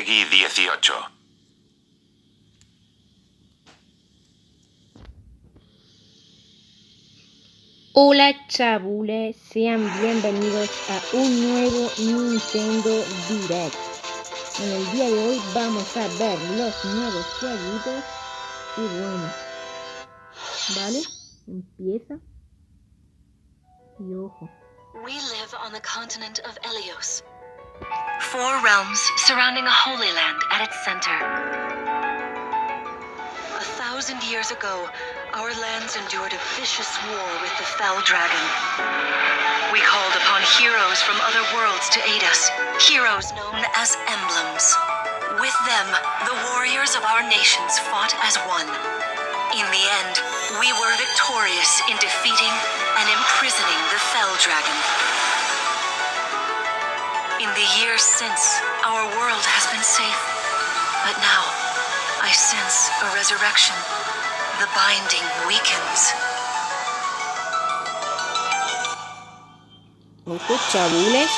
Peggy 18. Hola chabules, sean bienvenidos a un nuevo Nintendo Direct. En el día de hoy vamos a ver los nuevos jueguitos y bueno, vale, empieza y ojo. We live on the continent of Elios. 4 realms surrounding a holy land at its center. 1,000 years ago, our lands endured a vicious war with the fell dragon. We called upon heroes from other worlds to aid us, heroes known as emblems. With them, the warriors of our nations fought as one. In the end, we were victorious in defeating and imprisoning the fell dragon. In the years since, our world has been safe, but now, I sense a resurrection. The binding weakens. Ojo chabules.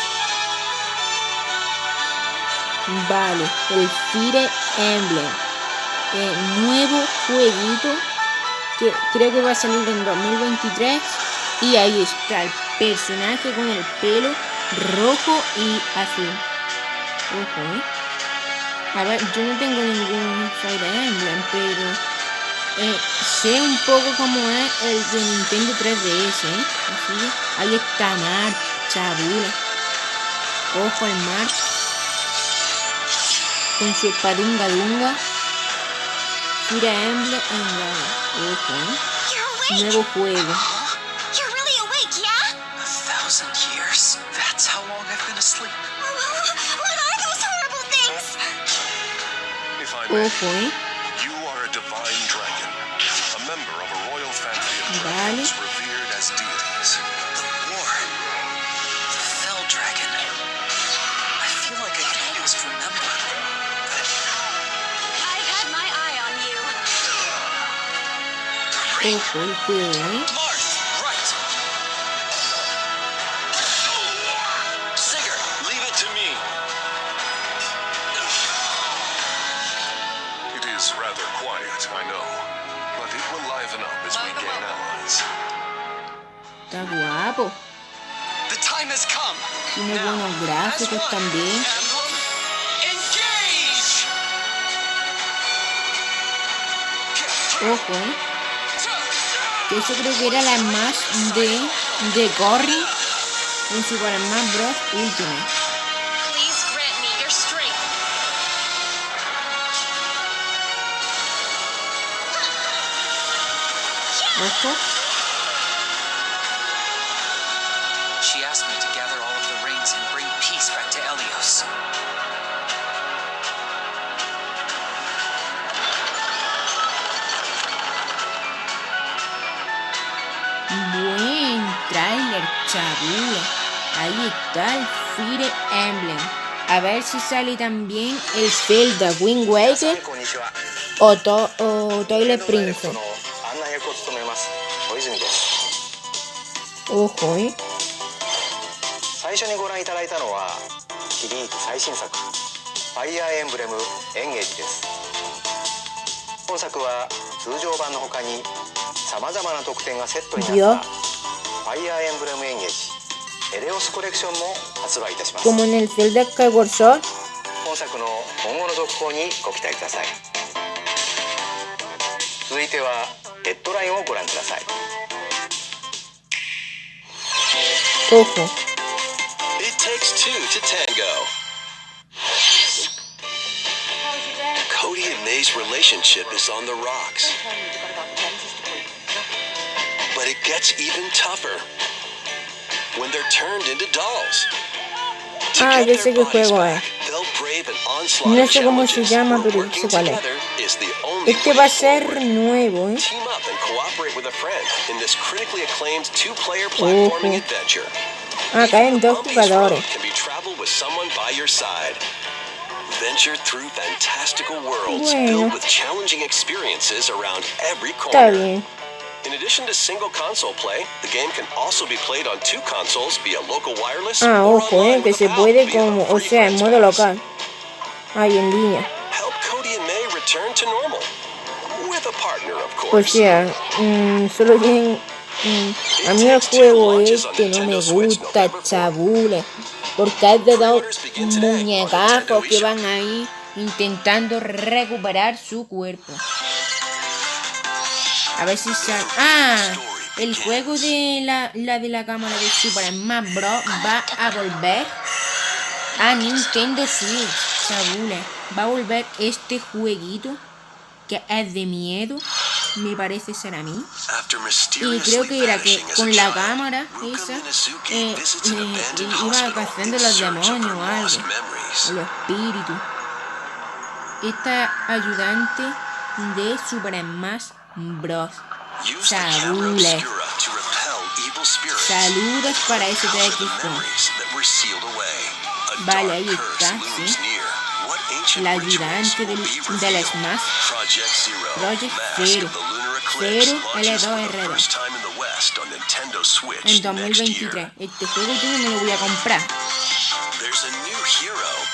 Vale, el Fire Emblem. Nuevo jueguito que creo que va a salir en 2023. Y ahí está el personaje con el pelo rojo y azul. Ojo, A ver, yo no tengo ningún Fire Emblem, pero sé un poco cómo es el de Nintendo 3DS, Así que ahí está Mark, chabula. Ojo al Mark. Con su espadunga dunga. Fire Emblem en la... Ojo, Nuevo juego. You're really awake, yeah? 1,000 years? That's how long I've been asleep. What are those horrible things? Ojo, You are a divine dragon, a member of a royal family of dragons revered as deities. The war. The fell dragon. I feel like I can almost remember. I've had my eye on you. Ojo el juego, Marth, right. Sigurd, leave it to me. It is rather quiet, I know, but it will liven up as we gain allies. Está guapo. The time has come. Tiene buenos gráficos también. Emblem, engage. Ojo, Que eso creo que era la más de Corri en Super Smash Bros. Ultimate. Please grant me your strength. Ojo. She asked me to gather all of the rings and bring peace back to Elios. Buen trailer, chabula. Ahí está el Fire Emblem. A ver si sale también el Zelda Wind Waker o Twilight Princess. Ojo, 最初にご覧いただいたのはシリーズ最新作ファイアーエンブレムエンゲージです。本作は通常版の他にさまざまな特典がセットになったファイアーエンブレムエンゲージエレオスコレクションも発売いたします。 como en el Zelda Skyward Sword. 本作の今後の続報にご期待ください。続いてはデッドラインをご覧ください。 Ojo. It takes two to tango. Cody and May's relationship is on the rocks. But it gets even tougher when they're turned into dolls. To Ah, get ya their sé qué bodies juego back, es. they'll brave an onslaught No of sé cómo se challenges llama, where pero working sé cuál es. together is the only Este way va a ser forward. nuevo, Team up and cooperate with a friend in this critically acclaimed two-player platforming adventure. Acá en dos Bumpy's road jugadores. can be traveled with someone by your side. Venture through fantastical worlds Bueno. filled with challenging experiences around every Está corner. bien. In addition to single console play, the game can also be played on 2 consoles via local wireless Ah, or ojo, online que with se a pal puede via como, a o free sea, en friends modo pass. local. Ahí en línea. Help Cody and May return to normal. With a partner, of O course. sea, solo tienen... a mí el juego este no me gusta, chabule. Porque hay de dos muñecajos que van ahí intentando recuperar su cuerpo. A ver si sale... ¡Ah! El juego de la de la cámara de Super Smash Bros. Va a volver a Nintendo Switch, chabule. Va a volver este jueguito que es de miedo, me parece ser a mí. Y creo que era que con la cámara esa iba cazando los demonios o algo, o los espíritus. Esta ayudante de Super Smash Bros. Chabule. Saludos para STX. Vale, ahí está, sí. La ayudante del Smash Project Zero L2R2 en 2023. Este juego yo no me lo voy a comprar.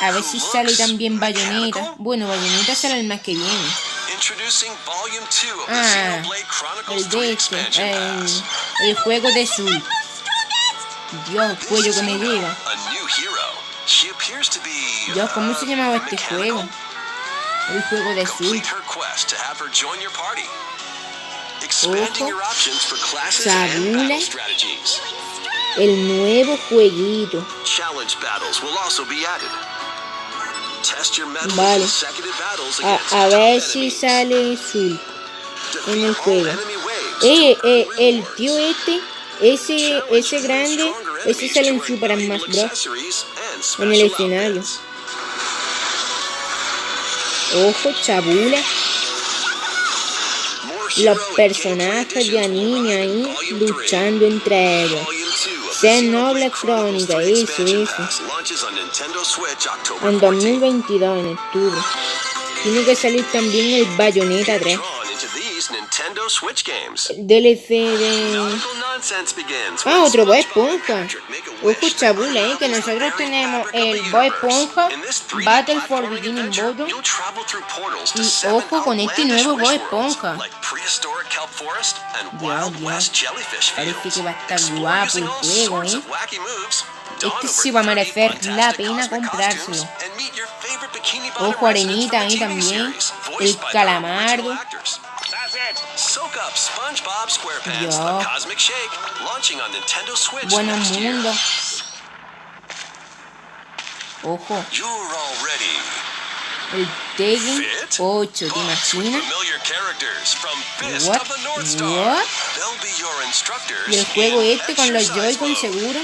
A ver si sale también Bayonetta. Bueno, Bayonetta sale el mes que viene. Ah, el de este, el juego de Soul. Dios, el cuello que me lleva. Dios, ¿cómo se llamaba este juego? El juego de Soul. Ojo, Sabule, el nuevo jueguito. Vale, a ver si sale Soul en el juego. El tío este, ese grande, ese sale en Super Smash Bros. En el escenario. Ojo, chabula. Los personajes de anime ahí luchando entre ellos. Xenoblade Crónica, eso. En 2022, en octubre. Tiene que salir también el Bayonetta 3. DLC de... Ah, otro Bob Esponja. Ojo, chabula, que nosotros tenemos el Bob Esponja Battle for Beginning Bottom. Y ojo con este nuevo Bob Esponja. Dios. Parece que va a estar guapo el juego, Este sí va a merecer la pena comprárselo. Ojo, arenita ahí también. El calamardo. Dios. Buenos mundos. Ojo. El Tekken 8, ¿te imaginas? What? ¿Y el juego este con los Joy-Con seguro?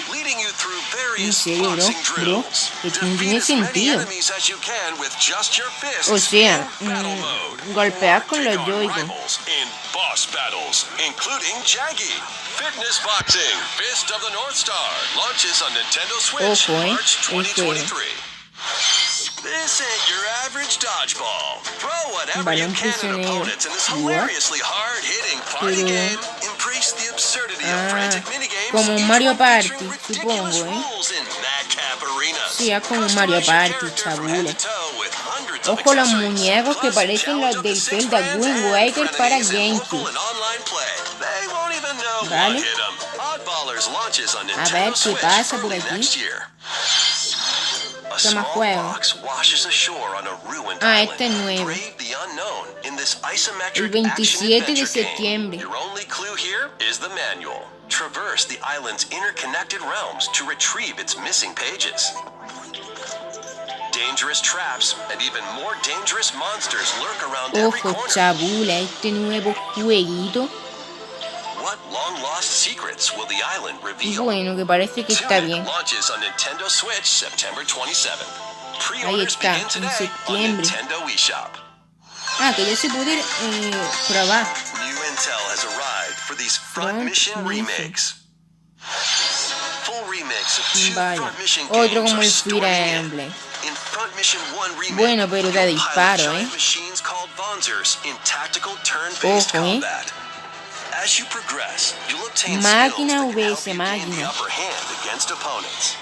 ¿En serio, bro? Esto no tiene sentido. O sea, golpear con los Joy-Con. Ojo, el juego. This ain't your average dodgeball. Throw whatever you Balón can at prisionero. opponents in this hilariously hard-hitting party game. Embrace the absurdity of frantic minigames. Como un Mario Party, supongo, Sí, es como un Mario Party, chabule. Ojo los muñecos que parecen los del Zelda Wind Waker para GameCube. Vale. A ver qué pasa por aquí. ¿Qué más juego? Ah, este es nuevo. El 27 de septiembre. Traverse the island's interconnected realms to retrieve its missing pages. Dangerous traps and even more dangerous monsters lurk around every corner. Ojo, chabula, este nuevo jueguito. What long lost secrets will the island reveal? Bueno, que parece que está bien. Launches on Nintendo Switch September 27th. Ahí está, en septiembre. Ah, que ya se puede probar. New intel has arrived for these front mission remakes. Full remakes of two Vaya, front mission otro games como are el storing Fire in. Emblem. In Front Mission 1 remake, Bueno, pero da you'll pilot disparo, giant machines called Bonzers in tactical turn-based Ojo, combat. As you progress, you'll obtain Máquina skills that can help vs you gain the máquina. upper hand against opponents.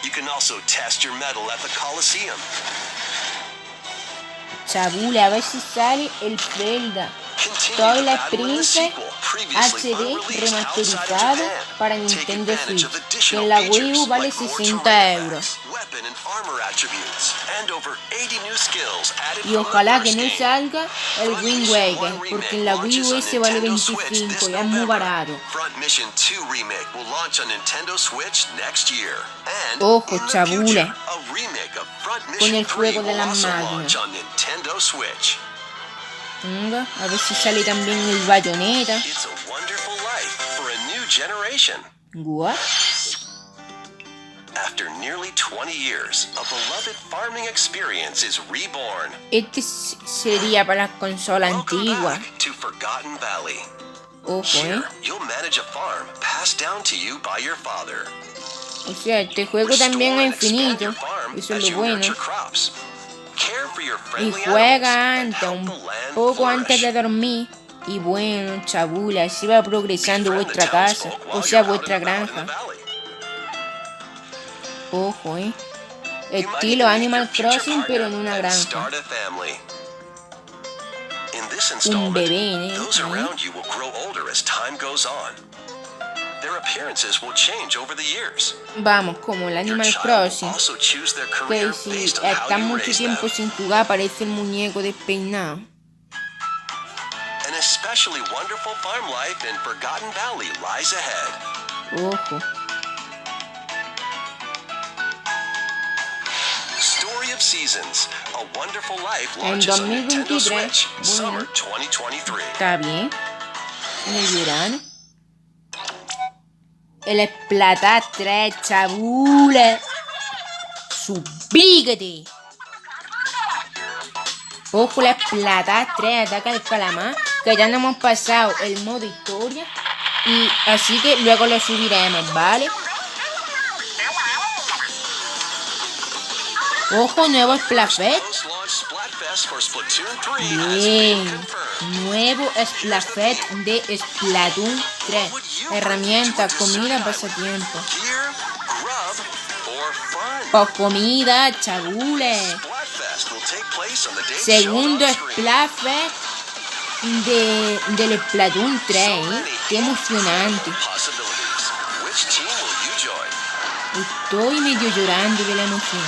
You can also test your mettle at the Coliseum. Chabule, a ver si sale el Zelda. Twilight Princess HD remasterizado para Nintendo Switch, que en la Wii U vale 60 euros. Y ojalá que no salga el Wind Waker, porque en la Wii U ese vale 25 y es muy barato. Ojo, Chabule, con el juego de las máquinas. Venga, a ver si sale también el Bayonetta. What? After nearly 20 years, a beloved farming experience is reborn. Este sería para las consolas antiguas. To Forgotten Valley. Ojo, Here, you'll manage a farm passed down to you by your father. O sea, este juego también es infinito. Eso es lo bueno. Y juega antes, un poco antes de dormir. Y bueno, Chabula, así va progresando vuestra casa, o sea, vuestra granja. Ojo, estilo Animal Crossing, pero en una granja. Un bebé, Vamos, como el Animal Crossing, que si estás mucho tiempo sin jugar parece el muñeco despeinado. An especially wonderful farm life in Forgotten Valley lies ahead. Ojo. Story of Seasons, a wonderful life En launches on Nintendo 2023, Switch, bueno, Summer 2023. Está bien. En el verano. El Splatoon 3, Chabule. Subígate. Ojo, la Splatoon 3, ataca al calamar. Que ya no hemos pasado el modo historia. Y así que luego lo subiremos, ¿vale? Ojo, nuevo Splatfest. Bien. Nuevo Splatfest de Splatoon 3. Herramientas, comida, pasatiempo. Pues comida, Chabule. Segundo Splatfest del Splatoon 3, Qué emocionante. Estoy medio llorando de la emoción.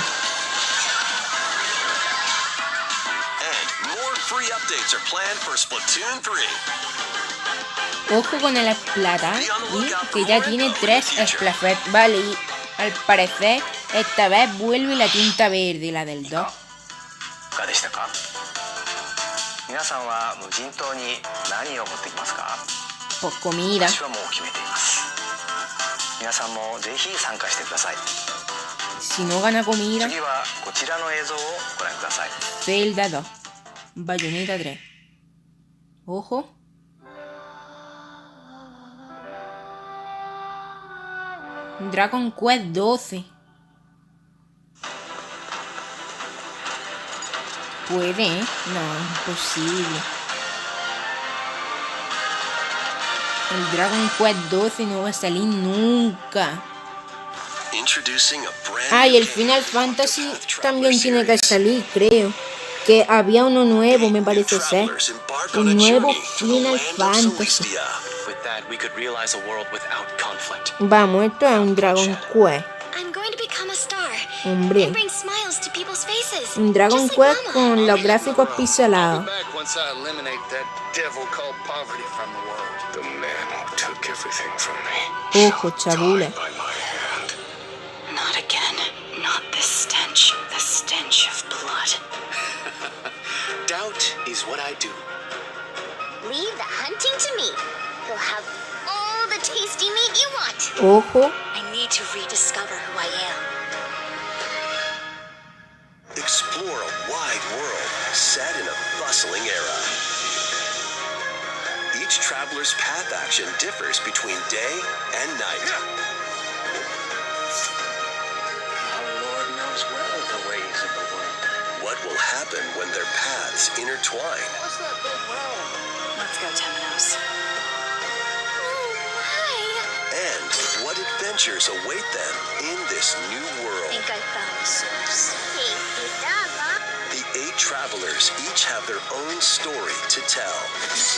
Ojo con el Splatoon, que ya tiene 3 Splatfest, vale, y al parecer esta vez vuelve la tinta verde, la del 2. Pues comida. Si no gana comida, Zelda 2, Bayonetta 3. Ojo. Dragon Quest 12. ¿Puede? No, imposible. El Dragon Quest 12 no va a salir nunca. Y el Final Fantasy también tiene que salir, creo. Que había uno nuevo, me parece ser. Un nuevo Final Fantasy. Vamos, esto es un Dragon Quest. Hombre. Un Dragon Quest con los gráficos pixelados. Ojo, Chabule. Not again. Not this stench. The stench of blood. Doubt is what I do. Leave the hunting to me. You'll have all the tasty meat you want. Ojo. I need to rediscover who I am. Explore a wide world set in a bustling era. Each traveler's path action differs between day and night. Our Lord knows well the ways of the world. What will happen when their paths intertwine? Let's go, Temenos. And what adventures await them in this new world? I think I found the source. The 8 travelers each have their own story to tell.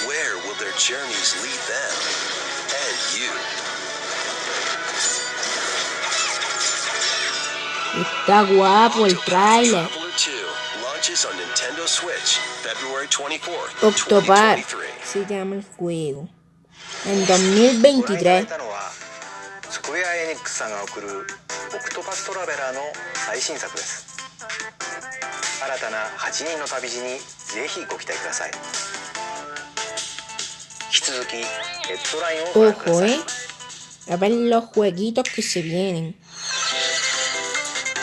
Where will their journeys lead them and you? Está guapo el tráiler. Traveler 2 launches on Nintendo Switch February 24th, Octopad 2023. se llama el juego. En ご覧いただい 2023. たのはスクエアエニックスさんが送るオクトパストラベラーの最新作です。新たな8人の旅路にぜひご期待ください。引き続きヘッドラインをご覧くだ Ojo, さい。 A ver los jueguitos que se vienen.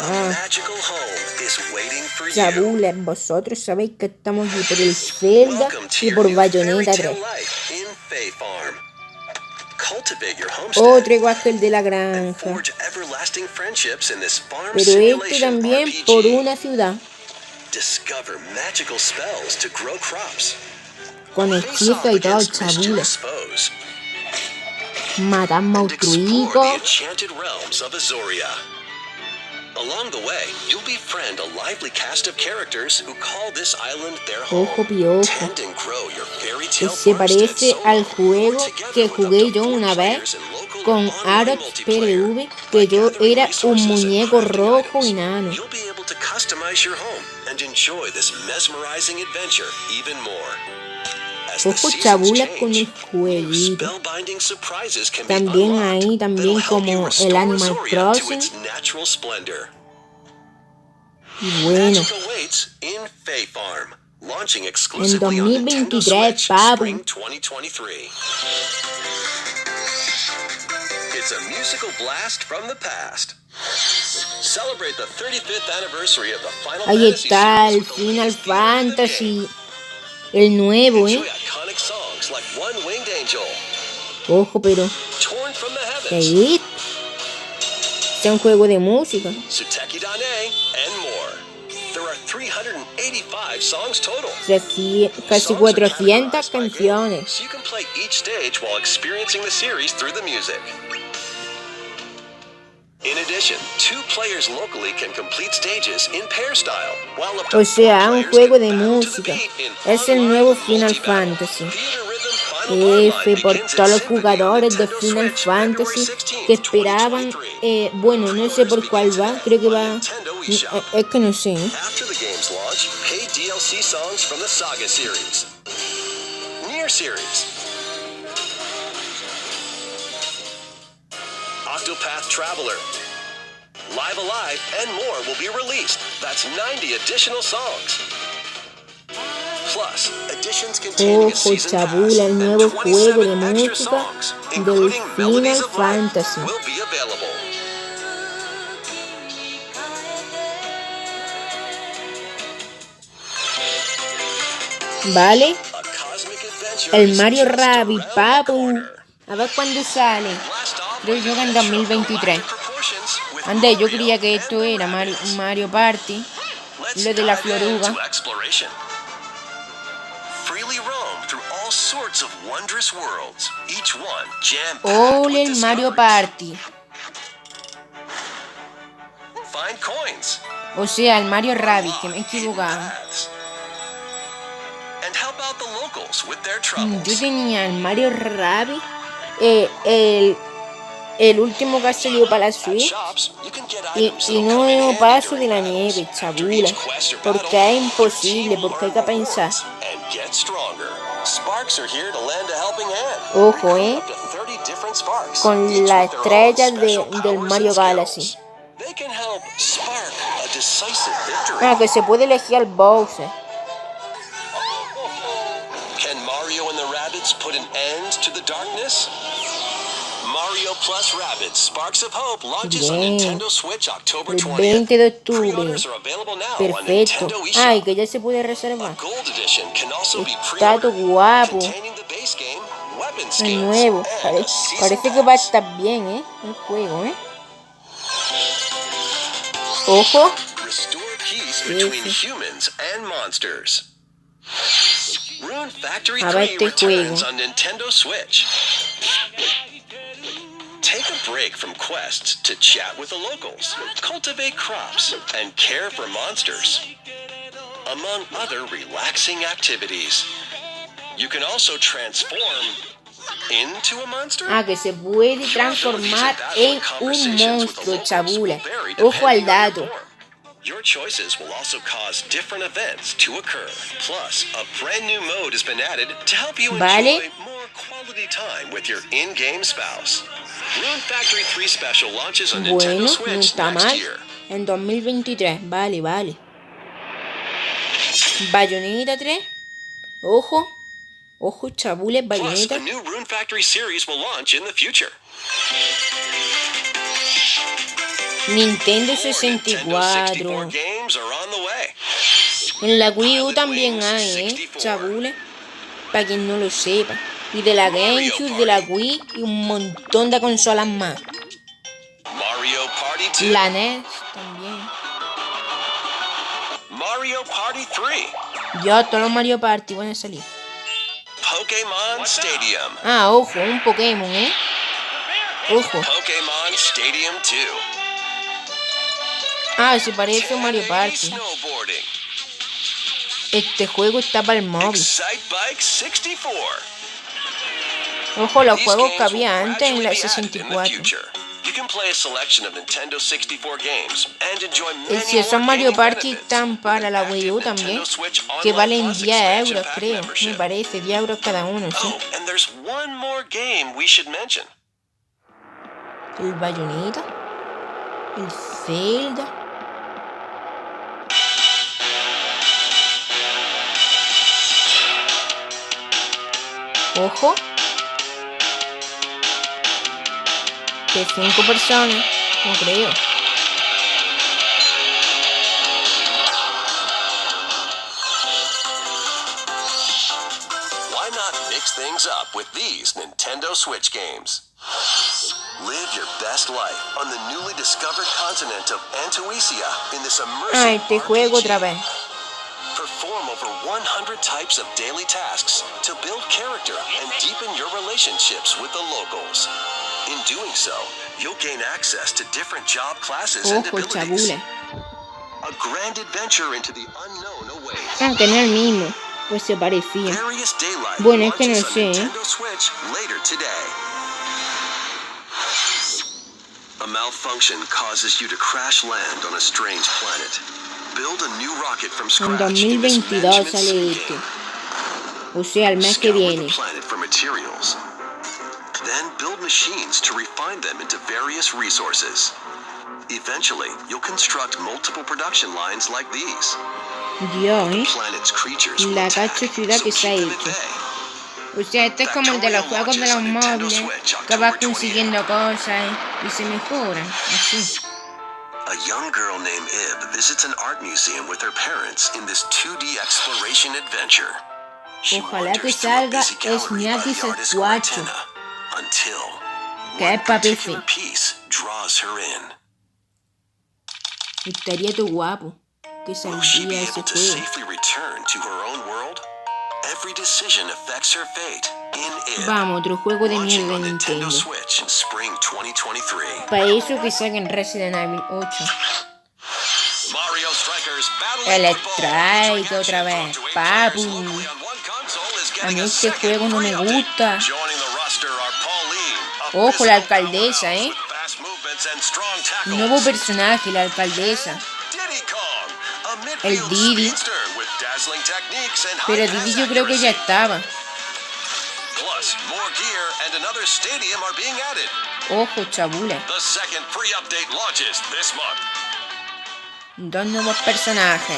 A magical home is waiting for you. Chabules, vosotros sabéis que estamos aquí por el Zelda Welcome to y your por new fairy Bayonetta tale 3. life in Fae Farm. Cultivate your homestead. Otro igual que el de la And granja. forge everlasting friendships in this farm Pero este simulation también RPG. por una ciudad. Discover magical spells to grow crops. Con Face hechizo off y todo, against mischievous chabules. foes. Matar And explore the monstruicos. enchanted realms of Azoria. Along the way, you'll befriend a lively cast of characters who call this island their home. Ojo piojo. Tend and grow your fairy Que tale se farmstead parece solo al or juego together que with up to jugué yo 4 una vez players in local con or online Arox multiplayer. PRV, By que yo gathering era un resources and muñeco crafting rojo items, y nano. you'll be able to customize your home and enjoy this mesmerizing adventure even more. As the Ojo seasons chabulas con el change, new jueguito. spellbinding surprises can be También unlocked ahí, that'll también help you como el restore Animal Azoria to Crossing. its natural splendor. Y bueno, Magic awaits in Fae Farm, launching en exclusively on Nintendo 2023, Switch papu. Spring 2023. It's a musical blast from the past. Celebrate the 35th anniversary of the Final Ahí Fantasy está series el with the Final latest theme of the game. Fantasy. El nuevo, Enjoy iconic songs like One Winged Angel, Ojo, pero Torn from the Heavens, ¿qué es? Es un juego de música. Suteki Dane, and more. There are 385 songs total. Casi Songs are 400 categorized by game, canciones. so you can play each stage while experiencing the series through the music. In addition, 2 players locally can complete stages in pair style, while up to O sea, 4 un players juego can de battle to the música. beat in Es el online nuevo Final multi-battle. Fantasy. Theater Rhythm Final F Bloodline por begins todos its los symphony on jugadores de Nintendo Final Switch Fantasy February 16th, que esperaban, 2023. bueno, no sé por cuál va, creo que va, es que no sé. After the game's launch, paid DLC songs from the Saga series, Nier series, Octopath Traveler, Live Alive, and more will be released. That's 90 additional songs. Plus, editions containing a Ojo, season pass chabula, el and nuevo juego 27 de extra música songs, del including Melodies Final of Life, Fantasy. will be available. ¿Vale? A cosmic adventure El is Mario just Rabbids, around the papu. corner. A ver cuándo sale. Blast off Creo with yo que en adventure of 2023. galactic proportions with Antes yo Mario creía que and esto the era Rabbids. Mario Party. Let's Lo de la dive floruga. into exploration. Freely roam through all sorts of wondrous worlds, each one jam-packed Ole, with el Mario discoveries. Party. Find coins. O sea, el Mario Rabbids, que me he unlock hidden equivocado. paths, and help out the locals with their Yo troubles. tenía el Mario Rabbids, el último que ha salido para la At Switch. shops, you can get Y, items y that'll no come in me handy paso de during la battles. nieve, After chabula. each quest or Porque battle, es your imposible, team will porque hay earn que pensar. rewards and get stronger. Sparks are here to lend a helping hand. Ojo, Recruit up to 30 different sparks, Con each las with their own estrellas special del powers Mario and Galaxy. skills. They can help spark a decisive victory. Ah, que se puede elegir al Bowser. Can Mario and the Rabbids put an end to the darkness? Mario Plus Rabbids Sparks of Hope launches on Bien. Nintendo Switch October El 20th. 20 de octubre. Pre-orders are available now on Perfecto. Nintendo Ay, eShop. que ya se puede A reservar. gold edition can also be Está todo pre-ordered, guapo. containing the base game, weapon El skins, nuevo. and a season Parece que va a pass. estar bien, el juego, Ojo. Restore peace between Ese. humans and monsters. Rune Factory A ver 3 este returns juego. on Nintendo Switch. Take a break from quests to chat with the locals, cultivate crops, and care for monsters. among other relaxing activities. You can also transform into a monster. Ah, que se puede transformar en un monstruo, chabule. Ojo al dato. Your choices will also cause different events to occur. Plus, a brand new mode has been added to help you enjoy more quality time with your in-game spouse. Rune Factory 3 Special launches on Nintendo Bueno, no Switch está next mal. year. En 2023, vale. Bayonetta 3. Ojo, chabules, Plus, Bayonetta. a new Rune Factory series will launch in the future. Nintendo More 64. Nintendo 64 games are on the way. En la Wii U Pilot también Wings hay, 64. chabules. Para quien no lo sepa. Y de la Mario GameCube, de la Party. Wii y un montón de consolas más. Mario Party 2. La NES también. Mario Party 3. Ya todos los Mario Party van a salir. Pokémon Stadium. Ah, ojo, un Pokémon, Ojo. Pokémon Stadium 2. Ah, se parece a Mario 1080 Party. Snowboarding. Este juego está para el móvil. Excite Bike 64. Ojo, los These juegos games que había will antes en gradually la be added in the 64. future. You can play a selection of Nintendo 64 games and enjoy many Si esos more Mario gaming Party benefits están para with la an Wii U active también, Nintendo Switch que Online valen Plus 10 expansion euros, pack creo. Me membership. parece, 10 euros cada uno, sí. Oh, and there's one more game we should mention. El Bayonetta. El Zelda. Ojo. De 5 personas. No creo. Why not mix things up with these Nintendo Switch games? Live your best life on the newly discovered continent of Antoisia in this immersive Ah, este juego RPG. otra vez. Perform over 100 types of daily tasks to build character and deepen your relationships with the locals. In doing so, you'll gain access to different job classes and Ojo, abilities. chabule. A grand adventure into the unknown awaits. Ah, que no es el mismo. Pues se parecía. Various Daylight Bueno, es que no launches on sé, Nintendo Switch later today. A malfunction causes you to crash land on a strange planet. Build a new rocket from En scratch in this 2022 management sale sim este. game. O sea, el mes que Scour viene. the planet for materials. Then build machines to refine them into various resources. Eventually, you'll construct multiple production lines like these. Dios, Planet's creatures will La attack, cacho ciudad so que se ha keep them at hecho. bay. O sea, este es como el de los juegos de los móviles, que vas consiguiendo cosas y se mejoran, así. A young girl named Ib visits an art museum with her parents in this 2D exploration adventure. She Ojalá que wanders through a salga busy gallery by the artist 4, Cortana until que one es pa' particular PC. piece draws her in. Estaría todo guapo que Will she be saldría able ese to juego. safely return to her own world? Every decision affects her fate in Ib. Vamos, otro juego de Launching mierda on de Nintendo Nintendo. Switch in spring 2023. Para eso que saquen Resident Evil 8. Mario Strikers Battle El League Football, Strike featuring otra action vez, from 8 papu. players locally on one console, is A getting mí a este second juego no me free update. gusta. Joining the roster are Pauline, a Ojo, la physical alcaldesa, powerhouse with fast movements and strong tackles. Nuevo personaje, la alcaldesa. Diddy Kong, a El midfield Diddy. speedster with dazzling techniques and Pero high Didi pass yo creo que ya accuracy. estaba. Plus, more gear and another stadium are being added. Ojo, chabula. The second free update launches this month. 2 nuevos personajes.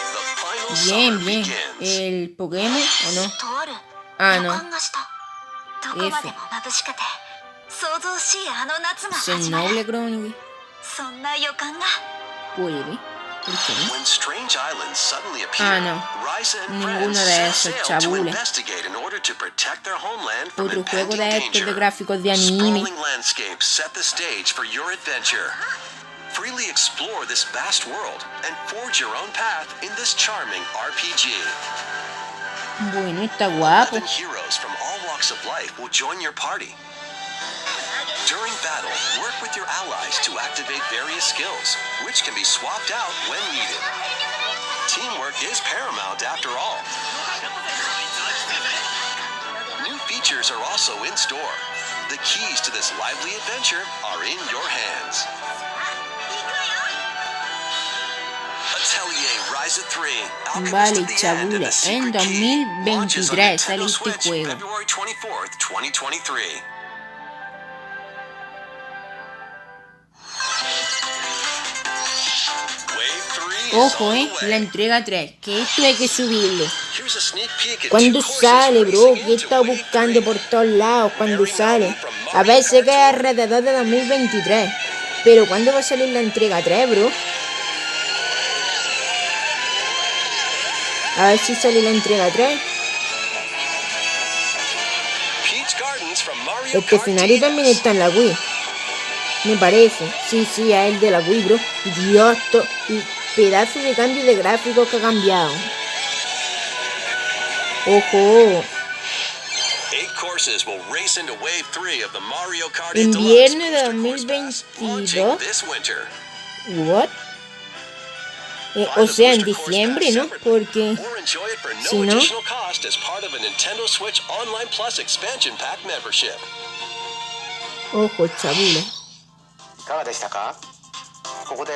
The final Bien, summer bien. begins. ¿El Pokémon o no? とある Ah, 予 no. 感がしたどこまでも眩しくて想像しいあの夏が ¿Es 始まる Noble Chronicle? そんな予感が Puede. ¿Por qué no? When strange islands suddenly appear, Ah, no. Ryza and Ninguno friends de set esos, sail to chabule. investigate in order to protect their homeland from Otro juego impending de estos de danger. gráficos de anime. Sprawling landscapes set the stage for your adventure. Freely explore this vast world and forge your own path in this charming RPG. Bueno, está guapo. 11 heroes from all walks of life will join your party. During battle, work with your allies to activate various skills, which can be swapped out when needed. Teamwork is paramount after all. New features are also in store. The keys to this lively adventure are in your hands. Atelier Rise at 3, Alchemist Vale, of the End and chabule, the Secret en Key launches on 2023 Nintendo sale este Switch juego. February 24th, 2023. Ojo, la entrega 3, que esto hay que subirlo. ¿Cuándo sale, bro? ¿Qué he estado buscando por todos lados? ¿Cuándo sale? A ver, sé que es alrededor de 2023. Pero ¿cuándo va a salir la entrega 3, bro? A ver si sale la entrega 3. Este escenario también está en la Wii. Me parece. Sí, es el de la Wii, bro. Dios, pedazo de cambio de gráficos que ha cambiado. Ojo. Invierno de 2022. What? O sea, en diciembre, ¿no? Porque si no... Ojo, chabula. いかがでしたか？ここで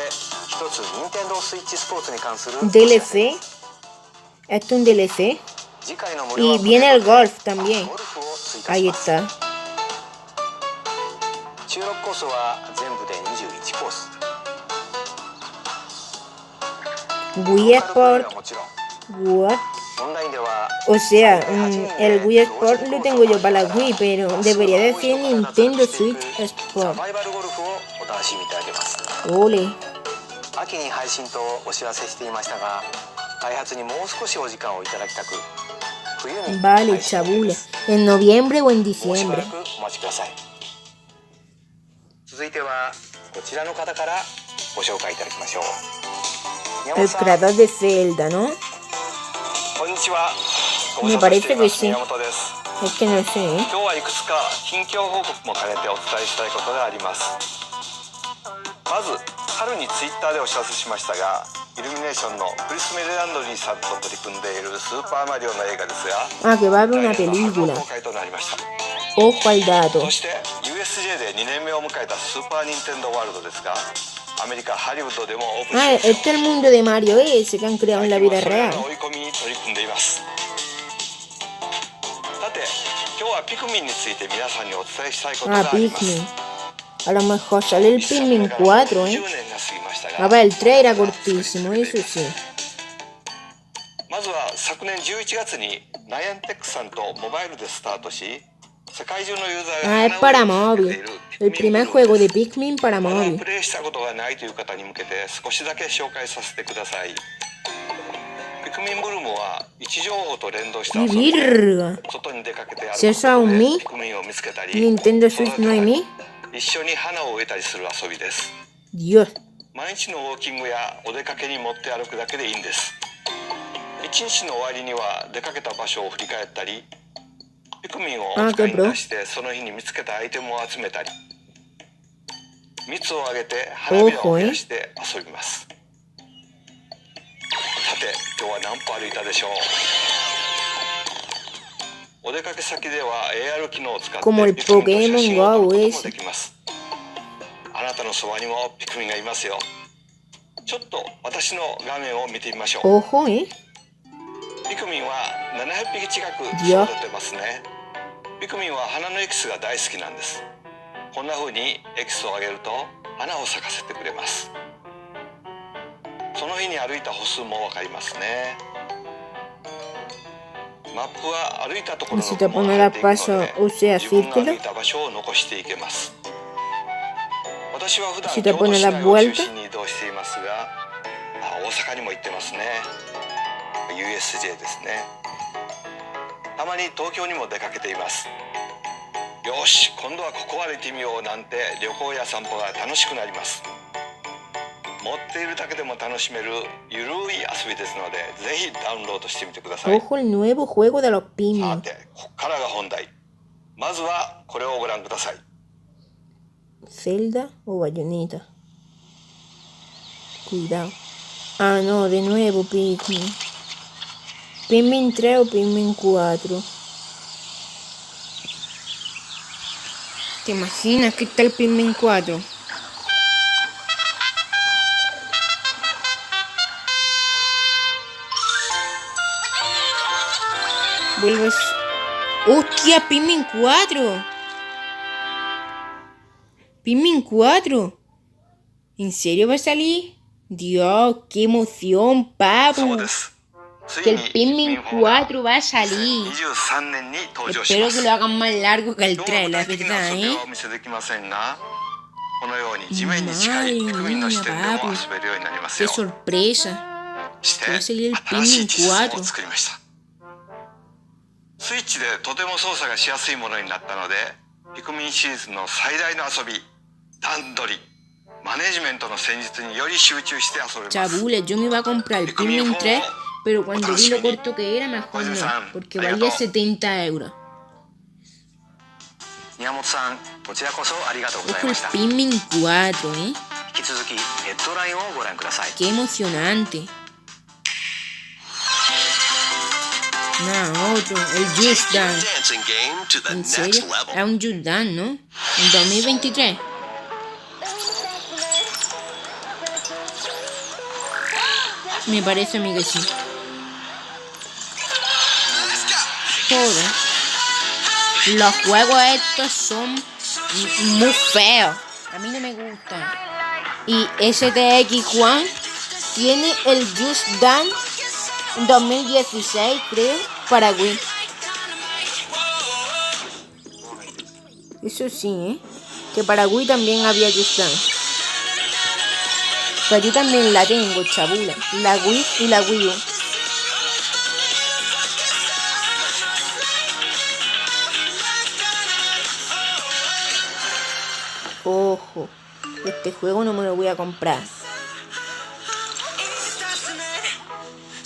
一つ任天堂スイッチスポーツに関する DLC. Esto es un DLC. Y viene el golf también. Ahí está. 収録コースは全部で21コース。 Wii Sport. What? O sea, el Wii Sport lo tengo yo para la Wii, pero debería decir Nintendo Switch Sport. Ole. 秋に配信とお知らせしていましたが、開発にもう少しお時間をいただきたく、冬に Vale, chabule. En noviembre o en もうしば diciembre. らくお待ちください。続いてはこちらの方からご紹介いただきましょう。 El creador de Zelda, ¿no? こんにちは。 Me parece que sí. 宮本です。 Es que no sé, ¿eh? 今日はいくつか近況報告も兼ねてお伝えしたいことがあります。まず春にツイッターでお知らせしましたが、イルミネーションのクリス・メレランドリーさんと取り組んでいるスーパーマリオの映画ですが、 Ah, que va a haber una película. 公開となりました。 Ojo al dato. そして USJ で2年目を迎えたスーパーニンテンドーワールドですが、アメリカハリウッドでもオープンし Ah, ました。 este es el mundo de Mario ese que han creado en la vida それら real. の追い込みに取り組んでいます。さて今日はピクミンについて皆さんにお伝えしたいことが Ah, あります。 Pikmin. A lo mejor sale el Pikmin 4, ¿eh? 10年が過ぎました A が、 ver, el 3 era cortísimo, eso sí. まずは昨年11月にナイアンテックさんとモバイルでスタートし、世界中のユーザーが Ah, es para móvil. El primer juego de Pikmin para まだ móvil. プレイしたことがないという方に向けて少しだけ紹介させてください。ピクミンブルームは位置情報と連動した遊びで、 Virga. 外に出かけて歩く Si es aún ことで Mi, ピクミンを見つけたり、 Nintendo Switch no hay Mi. 一緒に花を植えたりする遊びです。 Dios. 毎日のウォーキングやお出かけに持って歩くだけでいいんです。一日の終わりには出かけた場所を振り返ったり、ピクミンを使いに出してその日に見つけたアイテムを集めたり、蜜をあげて花びらを増やして遊びます。さて今日は何歩歩いたでしょう。お出かけ先では AR 機能を使って Como el ピクミンと写真を撮る Pokémon Go ことも ese. できます。あなたのそばにもピクミンがいますよ。ちょっと私の画面を見てみましょう。 Ojo, ¿eh? ピクミンは700匹近くいや育てますね。ピクミンは花のエキスが大好きなんです。こんな風にエキスをあげると花を咲かせてくれます。その日に歩いた歩数もわかりますね。マップは歩いたところの Si te 雲を pone 貼 la っていくの paso, で、 o sea, 自分が歩 círculo. いた場所を残していけます。私は普段 Si 京 te 都 pone 市 la 内を中 vuelta. 心に移動していますが、大阪にも行ってますね。USJ ですね。たまに東京にも出かけています。よし、今度はここ歩いてみようなんて旅行や散歩が楽しくなります。持っているだけでも楽しめるゆるい遊びですので、ぜひダウンロードしてみてください。 Ojo, el nuevo juego de los さ Pikmin. て、ここからが本題。まずはこれをご覧ください。Zelda o Bayonetta. Cuidado. Ah, no, de nuevo Pikmin. Pikmin 3 o Pikmin 4. ¿Te imaginas que está el Pikmin 4? Vuelves. ¡Hostia! Pikmin 4. Pikmin 4. ¿En serio va a salir? Dios, qué emoción, papu. Que el Pikmin 4 va a salir. Espero que lo hagan más largo que el 3, la verdad, ¿eh? Madre mía, papu. Qué sorpresa. Que va a salir el Pikmin 4. スイッチでとても操作がしやすいものになったので、ピクミンシリーズの最大の遊び、段取り、マネジメントの戦術により集中して遊べます。Chabule, yo me iba a comprar el Pikmin 3, pero cuando vi lo corto que era, mejor no, porque valía 70 euros. 宮本さん、こちらこそありがとうござい Ojo ま el した。 Pikmin 4, ¿eh? 引き続きヘッドラインをご覧ください。 Qué emocionante. No, otro, el Just Dance. Dancing game to the ¿En next serio? level. Es un Just Dance, ¿no? En 2023. Me parece a mí que sí. Joder. Los juegos estos son muy feos. A mí no me gustan. Y STX Juan tiene el Just Dance 2016, creo, para Wii. Eso sí, ¿eh? Que para Wii también había Just Dance. Pero yo también la tengo, chabula. La Wii y la Wii U. Ojo, este juego no me lo voy a comprar.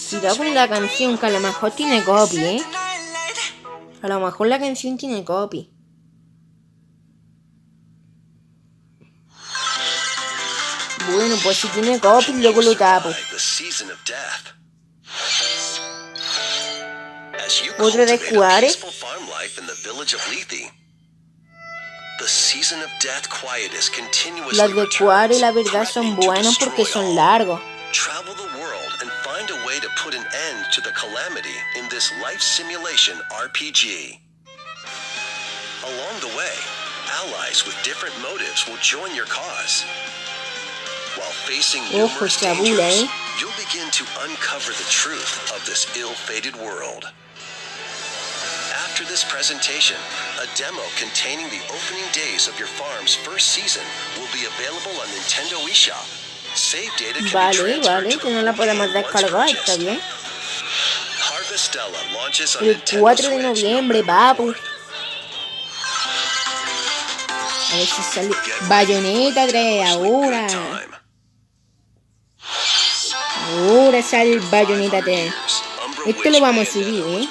Cuidado con la canción, que a lo mejor tiene copy, ¿eh? A lo mejor la canción tiene copy. Bueno, pues si tiene copy, luego lo tapo. Otro de jugar, ¿eh? Los de Cuare, la verdad, son buenos porque son largos. Travel the world and find a way to put an end to the calamity in this life simulation RPG. Along the way, allies with different motives will join your cause. While facing numerous dangers, you'll begin to uncover the truth of this ill-fated world. After this presentation, a demo containing the opening days of your farm's first season will be available on Nintendo eShop. Save data can be transferred que no la podemos descargar, está bien. Harvestella launches on El Nintendo 4 de Switch noviembre, November papu. 4th. A ver si sale Bayonetta 3 ahora. Ahora sale el Bayonetta 3. Esto lo vamos a subir, ¿eh?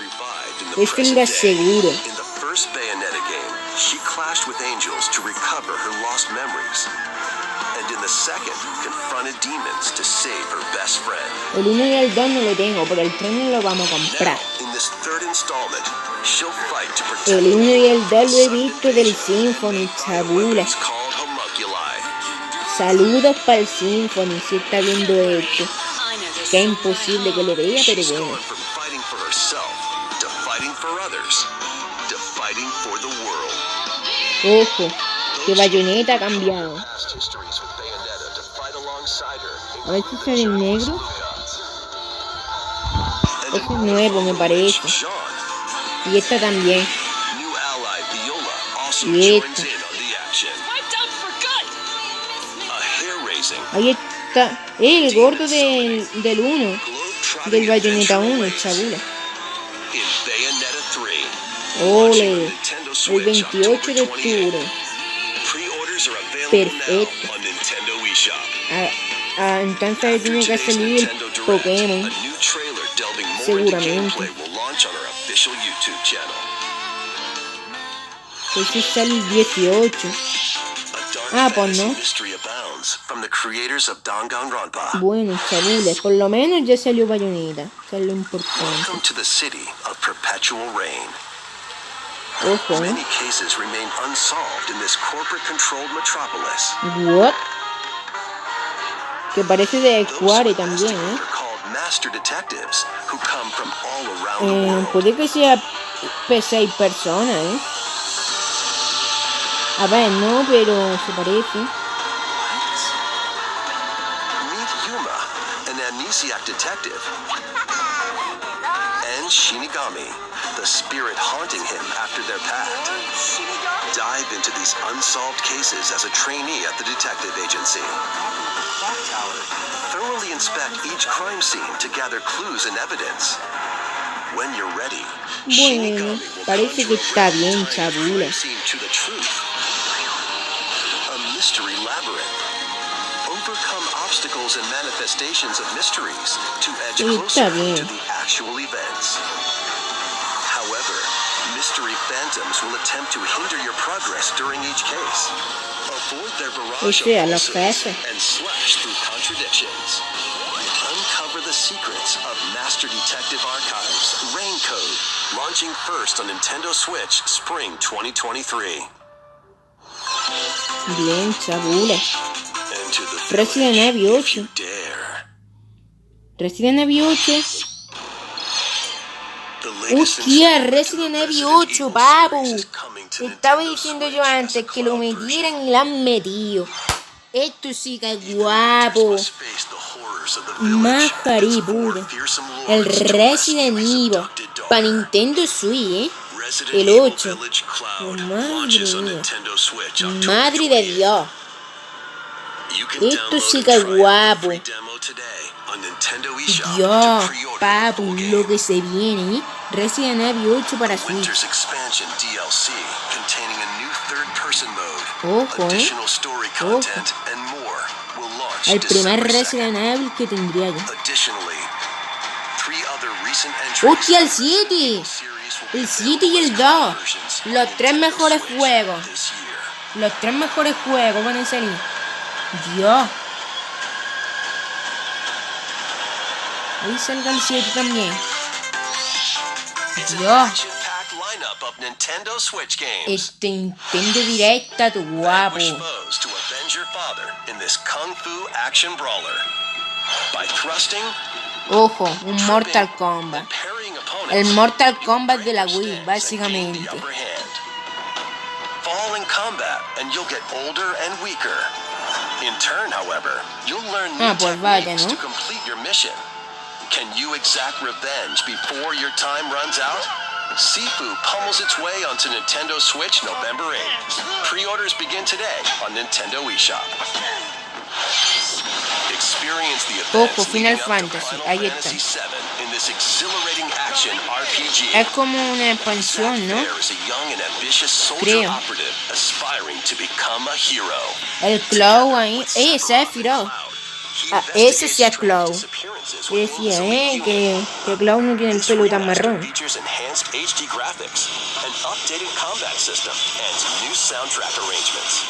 Esto lo aseguro. In the first Bayonetta game, she clashed with angels to recover her lost memories. And in the second, confronted demons to save her best friend. El 1 y el 2 no lo tengo, pero el 3 no lo vamos a comprar. Now, in this third installment, she'll fight to protect El 1 y el 2 lo he visto del Symphony, chabula. what's called homunculi. Saludos para el Symphony si está viendo esto. Que es imposible que lo vea, pero She's bueno. going from fighting for herself to fighting for others to fighting for the world. Ojo, que Bayonetta ha cambiado. Past histories with Bayonetta to fight alongside her. A ver si sale el negro. Este es nuevo, me parece. Sean, Y esta también. new ally Viola also Y joins esta. in on the action. A hair-raising, Ahí está. El gordo del 1. globe-trotting Del Bayonetta adventure 1, awaits chabula. in Bayonetta 3. Ole. Nintendo El Switch 28 de October 28. octubre. Pre-orders are available Perfecto. now on Nintendo eShop. Entonces tiene que Today's salir Nintendo Direct, Pokémon. a new trailer delving more into Seguramente. gameplay will launch on our official YouTube channel. Ese sale el 18. A dark Ah, pues no. mystery abounds from the creators of Danganronpa. Bueno, chabules, por lo menos ya salió Bayonetta, que es lo importante. Welcome to the city of perpetual rain. Ojo, Many cases remain unsolved in this corporate-controlled metropolis. What? Que parece de Those L2R2 who también, investigate are called master detectives who come from all around the world. Puede que sea P6 personas, A ver, no, pero se parece. Meet Yuma, an amnesiac detective, and Shinigami, the spirit haunting him after their pact. Dive into these unsolved cases as a trainee at the detective agency. Thoroughly inspect each crime scene to gather clues and evidence. When you're ready, Bueno, parece que está bien, chabula. to the truth. A mystery labyrinth. Overcome obstacles and manifestations of mysteries to edge closer to the actual events. However, mystery phantoms will attempt to hinder your progress during each case. Avoid their barrage of falsehoods and slash through contradictions. Uncover the secrets of Master Detective Archives Rain Code, launching first on Nintendo Switch Spring 2023. Bien, chabula. And to the Resident village, Evil if 8. you dare. Resident Evil 8. The latest Hostia, installment Resident of the Evil Resident 8, Evil papu. series is coming to Estaba Nintendo diciendo yo Switch as a antes que lo cloud version. metieran y lo han metido. Esto sí que es Even guapo. hunters must face the horrors of the village Más and its more paribuda. fearsome El lords to Resident rescue his Evil. abducted daughter. Para Nintendo Switch, Resident El Evil 8. Village Cloud Madre launches on mía. Nintendo Switch October Madre de 20th. Dios. You can Esto download sí and que es try out the guapo. free demo today on Nintendo eShop Dios, to pre-order the papu, full lo game. que se viene, Resident Evil 8 para Switch. Winter's Expansion DLC containing a new third-person mode, Ojo, additional story content, and more will launch El primer December 2nd. Resident Evil que tendría yo. Additionally, 3 other recent entries ¡Hostia, el of the 7! series will be El 7 y el available as 2. versions on Los tres Nintendo mejores Switch juegos. this year. Los tres mejores juegos van a salir. Dios. Ahí salga el 7 también. It's an Dios. action-packed lineup of Nintendo Switch games. Este Nintendo Directa, tu guapo. Vanquish foes to avenge your father in this kung fu action brawler. By thrusting, Ojo, un tripping, Mortal Kombat. and parrying opponents, El Mortal you Kombat break de la their Wii, stance and gain the básicamente. upper hand. Fall in combat and you'll get older and weaker. In turn, however, you'll learn new Ah, pues vaya, techniques ¿no? to complete your mission. Can you exact revenge before your time runs out? Sifu pummels its way onto Nintendo Switch November 8th. Pre-orders begin today on Nintendo eShop. Experience the events Ojo, Final leading up to Fantasy, Final ahí está. Fantasy VII in this exhilarating action RPG. Es como una expansión, ¿no? There is a young and ambitious soldier Creo. operative aspiring to become a hero. El Clow ahí. Sephiroth. Ah, ese sí es Clow. Yo decía, que Clow no tiene el pelo tan marrón. Features enhanced HD graphics, an updated combat system, and new soundtrack arrangements.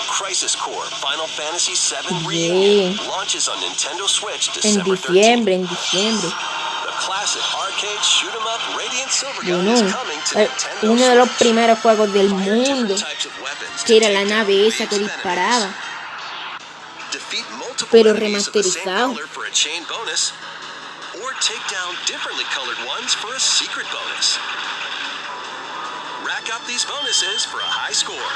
Crisis Core Final Fantasy VII Reunion launches on Nintendo Switch En December 13th. diciembre, en diciembre. The classic arcade shoot 'em up Radiant Silvergun Bueno, is coming to Nintendo uno de los Switch. primeros juegos del Fire mundo, different types of weapons que to era la take nave down esa que waves of disparaba. enemies. Defeat multiple Pero enemies of the same remasterizado. color for a chain bonus, or take down differently colored ones for a secret bonus. Rack up these bonuses for a high score.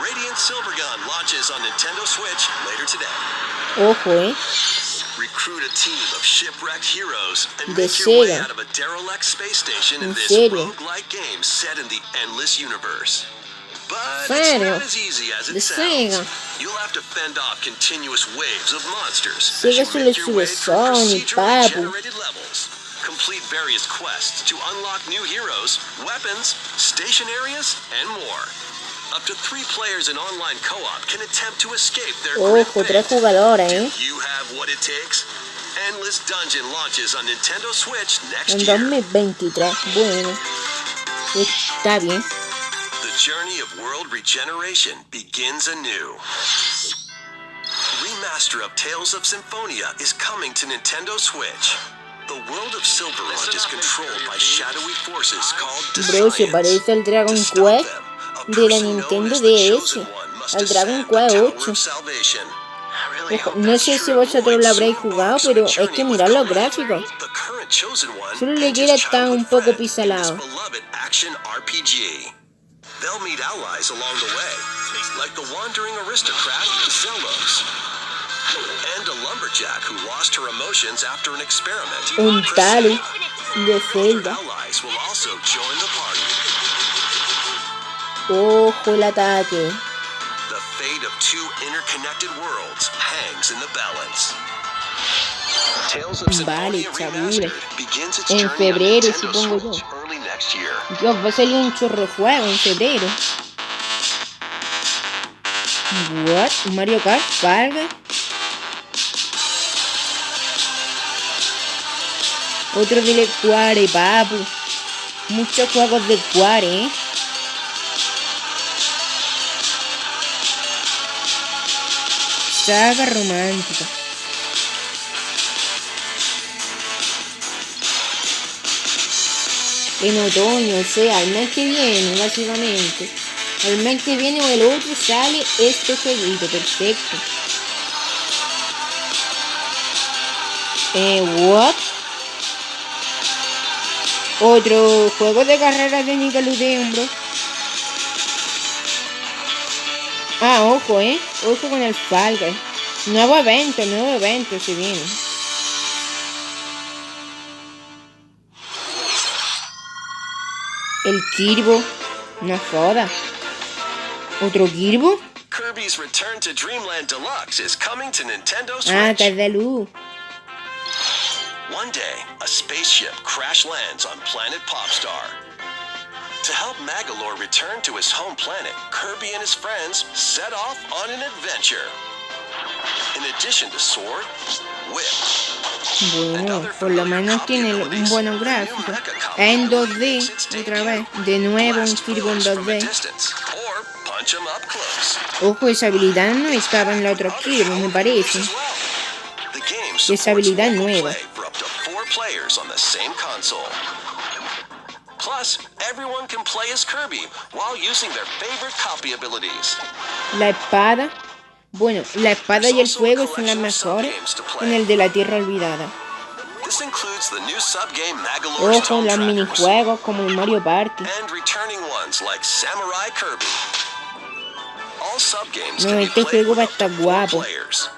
Radiant Silvergun launches on Nintendo Switch later today. Ojo, Recruit a team of shipwrecked heroes and De make your way Sega. out of a derelict space station in ¿En this serio? roguelike game set in the endless universe. But ¿Serio? it's not as easy as it De sounds. Sega. You'll have to fend off continuous waves of monsters Sega as you solo make your sube way through Sony, procedurally papu. generated levels. Complete various quests to unlock new heroes, weapons, station areas, and more. Up to 3 players in online co-op can attempt to escape their grim Ojo, 3 fate. jugadores, Do you have what it takes? Endless Dungeon launches on Nintendo Switch next En year. 2023. Bueno, está bien. The journey of world regeneration begins anew. Remaster of Tales of Symphonia is coming to Nintendo Switch. The world of Silverland is controlled by shadowy forces called Bro, se Desians. parece al Dragon To stop Quest them, a de la person known Nintendo as the DS, Chosen One must al Dragon ascend the Quest Tower 8. of Salvation. Ojo, no sé si vosotros lo habréis jugado, pero es que mirad los gráficos. The current Chosen One Solo le and queda his estar un childhood poco friend in this pisalado. beloved action RPG. They'll meet allies along the way, like the wandering aristocrat Zelos, and a lumberjack who lost her emotions after an experiment. Un Talu de Other Zelda. allies will also join the party. Ojo el ataque. The fate of two interconnected worlds hangs in the balance. Tales of Vale, Symphonia chabule. Remastered begins its En journey on febrero, Nintendo supongo Switch yo. early next year. Dios, va a salir un chorro de juego en febrero. What? Mario Kart, Falga. Otro de L2R, papu. Muchos juegos de L2R, ¿eh? Saga romántica. En otoño, o sea, el mes que viene, básicamente. El mes que viene o el otro sale este jueguito, perfecto. What? Otro juego de carreras de Nickelodeon, bro. Ah, ojo, ojo con el Fall Guys. Nuevo evento se viene. El Kirbo. No joda. ¿Otro Kirbo? Kirby's Return to Dreamland Deluxe is coming to Nintendo Ah, que Switch. es de luz. One day, a spaceship crash lands on planet Popstar. To help Magalore return to his home planet, Kirby and his friends set off on an adventure. In addition to sword, whip, Bueno, por lo menos tiene un buen gráfico. En 2D, otra vez. De nuevo un Kirby en 2D. Ojo, esa habilidad no estaba en la otra Kirby, me parece. Esa habilidad nueva. Plus, everyone can play as Kirby while using their favorite copy abilities. La espada. Bueno, la espada y el fuego son las mejores en el de la Tierra Olvidada. This includes the new subgame Magalore's Ojo, Tone los Trackers minijuegos como el Mario Party. and returning ones like Samurai Kirby. All subgames No, can be este played juego with va a up to estar 4 guapo. players.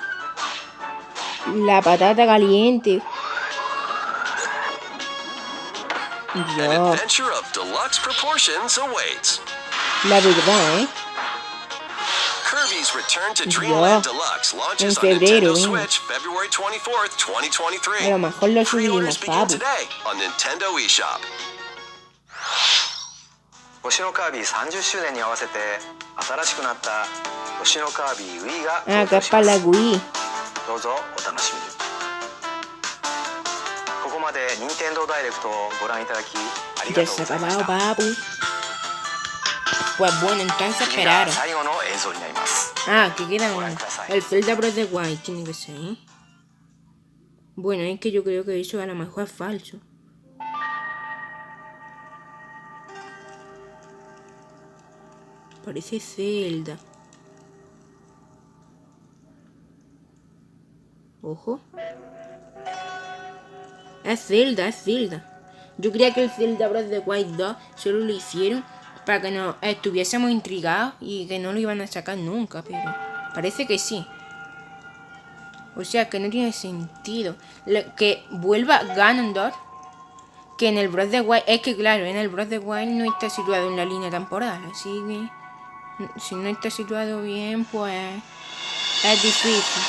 La patata caliente. An Dios, adventure of deluxe proportions awaits. la verdad, Kirby's Return to Dreamland Deluxe launches on febrero, Nintendo venga. Switch February 24th, 2023. A lo mejor lo Pre-orders subimos, begin papu. today on Nintendo eShop. 星のカービィ30周年に合わせて新しくなった星のカービィ Wii が Ah, 登 acá 場 es し para ま la す。 Wii. どうぞお楽しみに。ここまで任天堂ダイレクトをご覧いただきありが Ya とう se ござ ha いまし acabado, た。 papu. Pues bueno, entonces 次が esperaron. 最後の映像になります。 Ah, que queda uno. El Zelda Breath of the Wild tiene que ser, ¿eh? Bueno, es que yo creo que eso a lo mejor es falso. Parece Zelda. Ojo. Es Zelda, es Zelda. Yo creía que el Zelda Breath of the Wild 2 solo lo hicieron para que nos estuviésemos intrigados y que no lo iban a sacar nunca, pero parece que sí. O sea, que no tiene sentido que vuelva Ganondorf, que en el Breath of the Wild, es que claro, en el Breath of the Wild no está situado en la línea temporal, así que si no está situado bien, pues es difícil.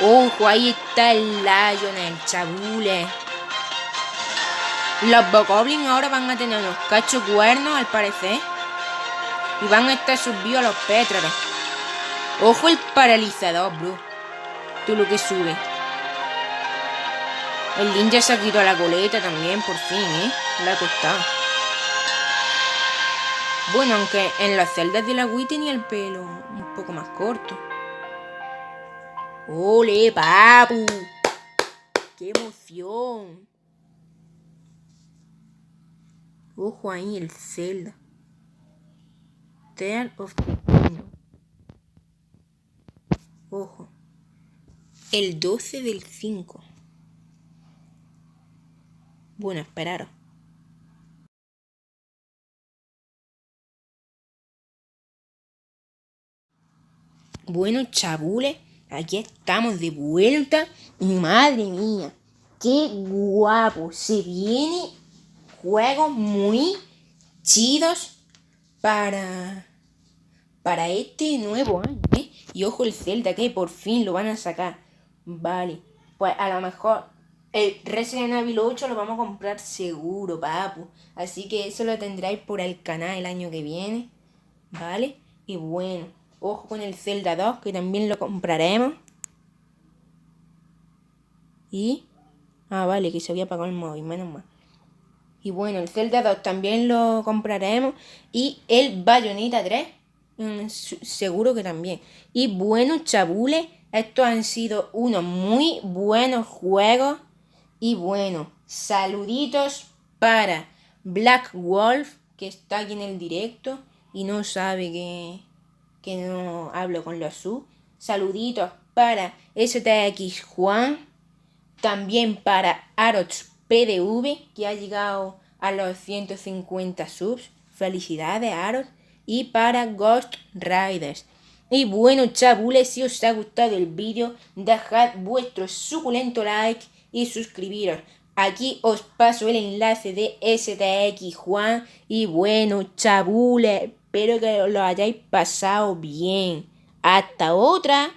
Ojo, ahí está el Lionel, chabule. Los Bokoblins ahora van a tener unos cachos cuernos, al parecer. Y van a estar subidos a los pétraros. Ojo el paralizador, bro. Tú lo que sube. El ninja se ha quitado la coleta también, por fin, Le ha costado. Bueno, aunque en las celdas de la Wii tenía el pelo un poco más corto. ¡Ole, papu! ¡Qué emoción! Ojo ahí el Zelda. Tear of the Kingdom. Ojo. El 12 del 5. Bueno, esperaros. Bueno, chabules, aquí estamos de vuelta. Y madre mía, qué guapo. Se vienen juegos muy chidos para este nuevo año, ¿eh? Y ojo el Zelda, que por fin lo van a sacar. Vale, pues a lo mejor el Resident Evil 8 lo vamos a comprar seguro, papu. Así que eso lo tendráis por el canal el año que viene, ¿vale? Y bueno, ojo con el Zelda 2, que también lo compraremos. Y... ah, vale, que se había apagado el móvil, menos mal. Y bueno, el Zelda 2 también lo compraremos. Y el Bayonetta 3, seguro que también. Y bueno, chabules, estos han sido unos muy buenos juegos. Y bueno, saluditos para Black Wolf, que está aquí en el directo y no sabe que no hablo con los sub. Saluditos para STX Juan. También para Arox PDV, que ha llegado a los 150 subs. Felicidades, Arox. Y para Ghost Riders. Y bueno, chabules, si os ha gustado el vídeo, dejad vuestro suculento like y suscribiros. Aquí os paso el enlace de STX Juan. Y bueno, chabules, espero que lo hayáis pasado bien. Hasta otra.